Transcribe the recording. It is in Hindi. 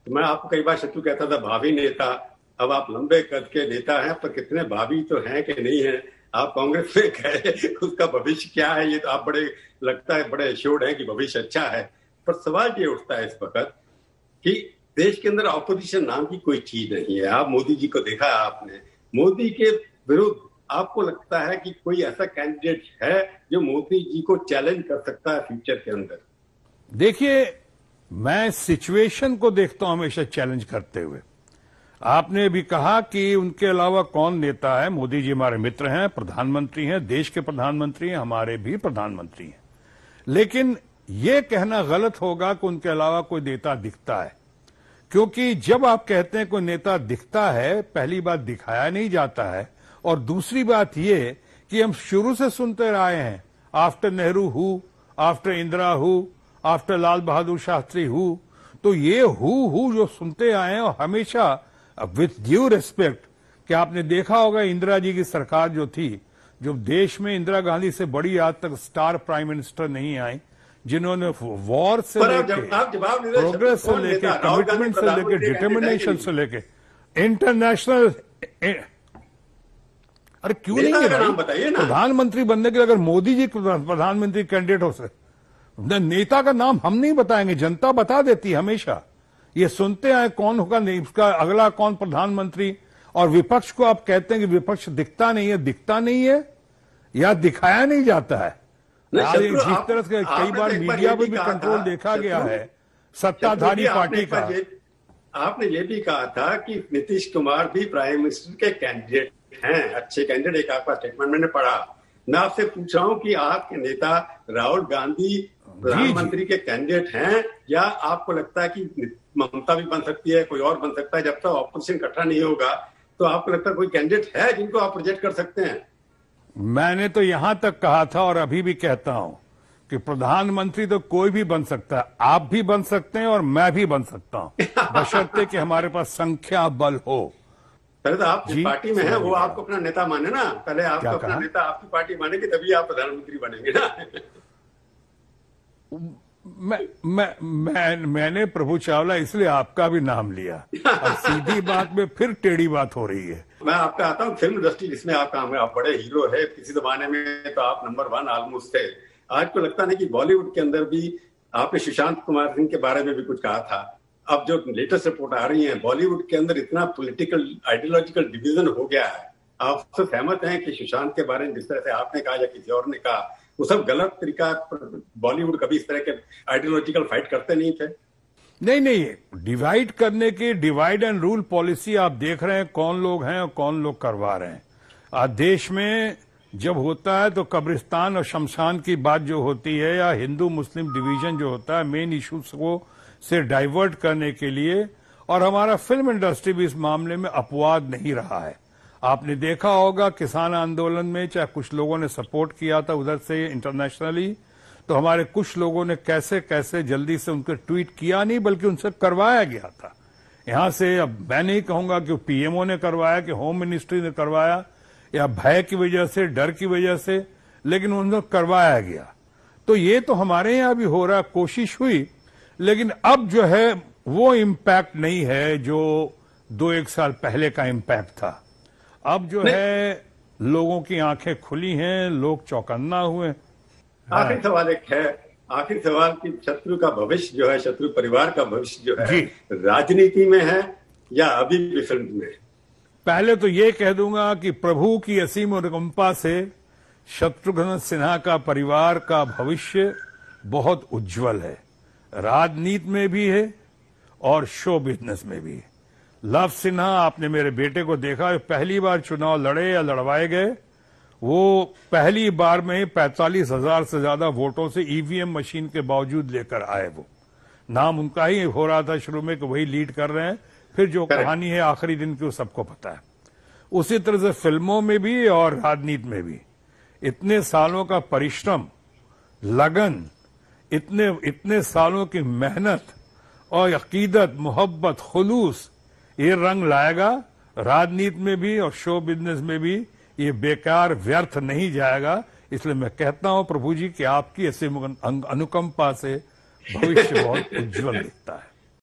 तो मैं आपको कई बार शत्रु कहता था भावी नेता, अब आप लंबे कद के नेता हैं, पर कितने भावी तो हैं कि नहीं है। आप कांग्रेस में गए, उसका भविष्य क्या है ये तो आप बड़े लगता है बड़े एश्योर्ड हैं कि भविष्य अच्छा है। पर सवाल ये उठता है इस वक्त कि देश के अंदर ऑपोजिशन नाम की कोई चीज नहीं है। आप मोदी जी को देखा है आपने, मोदी के विरुद्ध आपको लगता है कि कोई ऐसा कैंडिडेट है जो मोदी जी को चैलेंज कर सकता है फ्यूचर के अंदर? देखिए, मैं सिचुएशन को देखता हूं हमेशा चैलेंज करते हुए। आपने भी कहा कि उनके अलावा कौन नेता है। मोदी जी हमारे मित्र हैं, प्रधानमंत्री हैं, देश के प्रधानमंत्री हैं, हमारे भी प्रधानमंत्री हैं। लेकिन यह कहना गलत होगा कि उनके अलावा कोई नेता दिखता है, क्योंकि जब आप कहते हैं कोई नेता दिखता है, पहली बात दिखाया नहीं जाता है, और दूसरी बात यह कि हम शुरू से सुनते रहे हैं after Nehru who, after Indira who, after Lal Bahadur Shastri who. तो ये हु जो सुनते आए हैं, और हमेशा विथ ड्यू रिस्पेक्ट कि आपने देखा होगा इंदिरा जी की सरकार जो थी, जो देश में इंदिरा गांधी से बड़ी आज तक स्टार प्राइम मिनिस्टर नहीं आई, जिन्होंने वॉर से लेके, प्रोग्रेस से लेके, कमिटमेंट से लेके, डिटर्मिनेशन से लेके, इंटरनेशनल, अरे क्यों नहीं है प्रधानमंत्री बनने के लिए? अगर मोदी जी प्रधानमंत्री कैंडिडेट हो सकते, नेता का नाम हम नहीं बताएंगे, जनता बता देती है हमेशा। ये सुनते आए कौन होगा नहीं, उसका अगला कौन प्रधानमंत्री। और विपक्ष को आप कहते हैं कि विपक्ष दिखता नहीं है, दिखता नहीं है या दिखाया नहीं जाता है। जिस तरह से कई बार मीडिया में भी कंट्रोल देखा गया है सत्ताधारी पार्टी का। आपने ये भी कहा था कि नीतीश कुमार भी प्राइम मिनिस्टर के कैंडिडेट हैं, अच्छे कैंडिडेट। एक आपका स्टेटमेंट मैंने पढ़ा। मैं आपसे पूछ रहा हूं कि आपके नेता राहुल गांधी प्रधानमंत्री के कैंडिडेट हैं, या आपको लगता है कि ममता भी बन सकती है, कोई और बन सकता है? जब तक ऑपोजिशन इकट्ठा नहीं होगा तो आपको लगता है कोई कैंडिडेट है जिनको आप प्रोजेक्ट कर सकते हैं? मैंने तो यहां तक कहा था और अभी भी कहता हूं कि प्रधानमंत्री तो कोई भी बन सकता है। आप भी बन सकते हैं और मैं भी बन सकता हूं, बशर्ते कि हमारे पास संख्या बल हो। पहले तो आप जिस पार्टी में हैं वो आपको अपना नेता माने ना, पहले आपको अपना नेता आपकी पार्टी मानेगी तभी आप प्रधानमंत्री बनेंगे ना। मैंने प्रभु चावला इसलिए आपका भी नाम लिया, और सीधी बात में फिर टेढ़ी बात हो रही है। मैं आपका आता हूँ फिल्म इंडस्ट्री जिसमें आप काम है, आप बड़े हीरो है, किसी जमाने में तो आप नंबर 1 ऑलमोस्ट थे। आज को लगता नहीं कि बॉलीवुड के अंदर भी आपने सुशांत कुमार सिंह के बारे में भी कुछ कहा था। अब जो लेटेस्ट रिपोर्ट आ रही है, बॉलीवुड के अंदर इतना पॉलिटिकल आइडियोलॉजिकल डिवीजन हो गया है। आप सब सहमत हैं कि सुशांत के बारे में जिस तरह से आपने कहा या किसी और ने कहा, वो सब गलत तरीका? बॉलीवुड कभी इस तरह के आइडियोलॉजिकल फाइट करते नहीं थे? नहीं, डिवाइड करने की डिवाइड एंड रूल पॉलिसी आप देख रहे हैं कौन लोग हैं और कौन लोग करवा रहे हैं। आज देश में जब होता है तो कब्रिस्तान और शमशान की बात जो होती है, या हिंदू मुस्लिम डिवीजन जो होता है, मेन इश्यूज को से डाइवर्ट करने के लिए, और हमारा फिल्म इंडस्ट्री भी इस मामले में अपवाद नहीं रहा है। आपने देखा होगा किसान आंदोलन में चाहे कुछ लोगों ने सपोर्ट किया था उधर से इंटरनेशनली, तो हमारे कुछ लोगों ने कैसे कैसे जल्दी से उनके ट्वीट किया नहीं बल्कि उनसे करवाया गया था। यहां से अब मैं नहीं कहूंगा कि पीएमओ ने करवाया, कि होम मिनिस्ट्री ने करवाया, या भय की वजह से, डर की वजह से, लेकिन उनको करवाया गया। तो ये तो हमारे यहां भी हो रहा, कोशिश हुई, लेकिन अब जो है वो इम्पैक्ट नहीं है जो 2-1 साल पहले का इम्पैक्ट था। अब जो है लोगों की आंखें खुली हैं, लोग चौकन्ना हुए। आखिरी सवाल एक है, आखिरी सवाल कि शत्रु का भविष्य जो है, शत्रु परिवार का भविष्य जो है, राजनीति में है या अभी भी फिल्म में? पहले तो ये कह दूंगा कि प्रभु की असीम अनुकंपा से शत्रुघ्न सिन्हा का परिवार का भविष्य बहुत उज्जवल है। राजनीति में भी है और शो बिजनेस में भी है। लव सिन्हा, आपने मेरे बेटे को देखा, पहली बार चुनाव लड़े या लड़वाए गए, वो पहली बार में 45,000 से ज्यादा वोटों से ईवीएम मशीन के बावजूद लेकर आए। वो नाम उनका ही हो रहा था शुरू में कि वही लीड कर रहे हैं, फिर जो कहानी है आखिरी दिन की वो सबको पता है। उसी तरह से फिल्मों में भी और राजनीति में भी इतने सालों का परिश्रम, लगन, इतने सालों की मेहनत और अकीदत, मोहब्बत, खुलूस, ये रंग लाएगा राजनीति में भी और शो बिजनेस में भी। ये बेकार व्यर्थ नहीं जाएगा। इसलिए मैं कहता हूं प्रभु जी कि आपकी ऐसे अनुकंपा से भविष्य बहुत उज्जवल दिखता है।